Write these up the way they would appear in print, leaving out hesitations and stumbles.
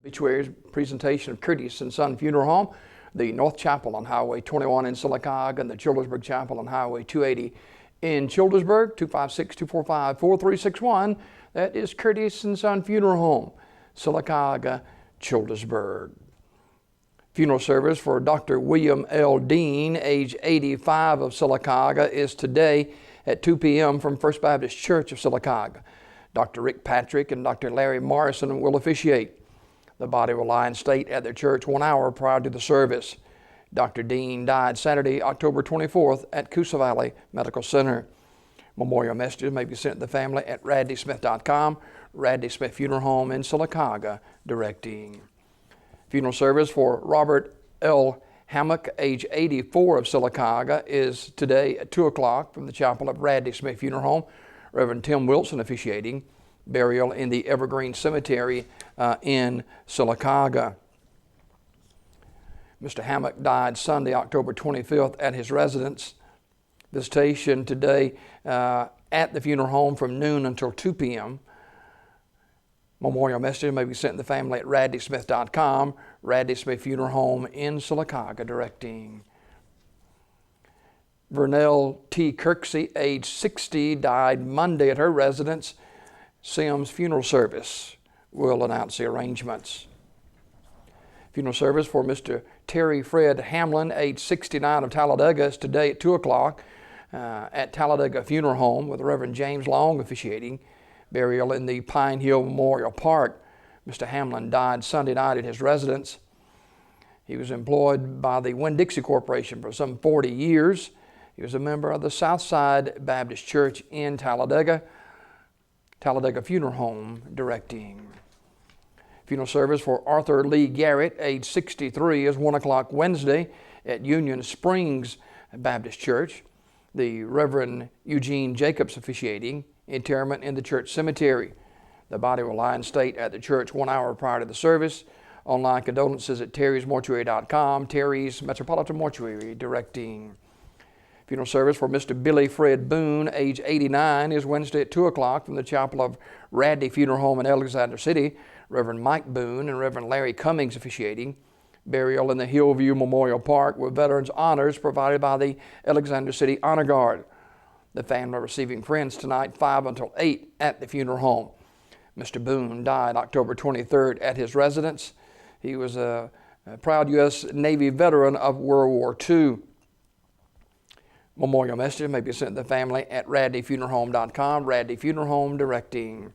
Obituaries presentation of Curtis and Son Funeral Home, the North Chapel on Highway 21 in Sylacauga, and the Childersburg Chapel on Highway 280 in Childersburg. 256-245-4361. That is Curtis and Son Funeral Home, Sylacauga, Childersburg. Funeral service for Dr. William L. Dean, age 85, of Sylacauga, is today at 2 p.m. from First Baptist Church of Sylacauga. Dr. Rick Patrick and Dr. Larry Morrison will officiate. The body will lie in state at their church 1 hour prior to the service. Dr. Dean died Saturday, October 24th at Coosa Valley Medical Center. Memorial messages may be sent to the family at radleysmith.com. Radley Smith Funeral Home in Sylacauga directing. Funeral service for Robert L. Hammock, age 84, of Sylacauga, is today at 2 o'clock from the chapel of Radley Smith Funeral Home. Reverend Tim Wilson officiating. Burial in the Evergreen Cemetery in Sylacauga. Mr. Hammock died Sunday, October 25th at his residence. Visitation today at the funeral home from noon until 2 p.m. Memorial messages may be sent to the family at radleysmith.com. Radley Smith Funeral Home in Sylacauga directing. Vernell T. Kirksey, age 60, died Monday at her residence. Sims Funeral Service will announce the arrangements. Funeral service for Mr. Terry Fred Hamlin, age 69, of Talladega, is today at 2 o'clock at Talladega Funeral Home, with Reverend James Long officiating. Burial in the Pine Hill Memorial Park. Mr. Hamlin died Sunday night at his residence. He was employed by the Winn-Dixie Corporation for some 40 years. He was a member of the Southside Baptist Church in Talladega. Talladega Funeral Home directing. Funeral service for Arthur Lee Garrett, age 63, is 1 o'clock Wednesday at Union Springs Baptist Church. The Reverend Eugene Jacobs officiating. Interment in the church cemetery. The body will lie in state at the church 1 hour prior to the service. Online condolences at terrysmortuary.com. Terry's Metropolitan Mortuary directing. Funeral service for Mr. Billy Fred Boone, age 89, is Wednesday at 2 o'clock from the chapel of Radley Funeral Home in Alexander City. Reverend Mike Boone and Reverend Larry Cummings officiating. Burial in the Hillview Memorial Park with veterans honors provided by the Alexander City Honor Guard. The family receiving friends tonight 5 until 8 at the funeral home. Mr. Boone died October 23rd at his residence. He was a proud U.S. Navy veteran of World War II. Memorial messages may be sent to the family at radleyfuneralhome.com. Radley Funeral Home directing.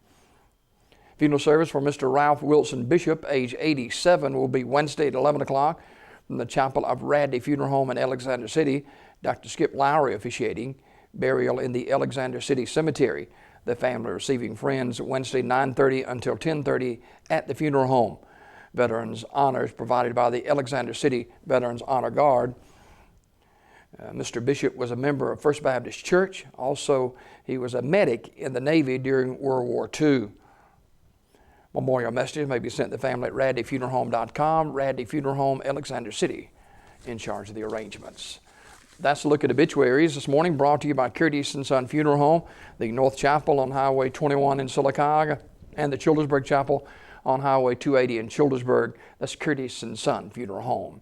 Funeral service for Mr. Ralph Wilson Bishop, age 87, will be Wednesday at 11 o'clock from the chapel of Radley Funeral Home in Alexander City. Dr. Skip Lowry officiating. Burial in the Alexander City Cemetery. The family receiving friends Wednesday 9:30 until 10:30 at the funeral home. Veterans honors provided by the Alexander City Veterans Honor Guard. Mr. Bishop was a member of First Baptist Church. Also, he was a medic in the Navy during World War II. Memorial messages may be sent to the family at radleyfuneralhome.com. Radley Funeral Home, Alexander City, in charge of the arrangements. That's a look at obituaries this morning, brought to you by Curtis and Son Funeral Home, the North Chapel on Highway 21 in Sylacauga, and the Childersburg Chapel on Highway 280 in Childersburg. That's Curtis and Son Funeral Home.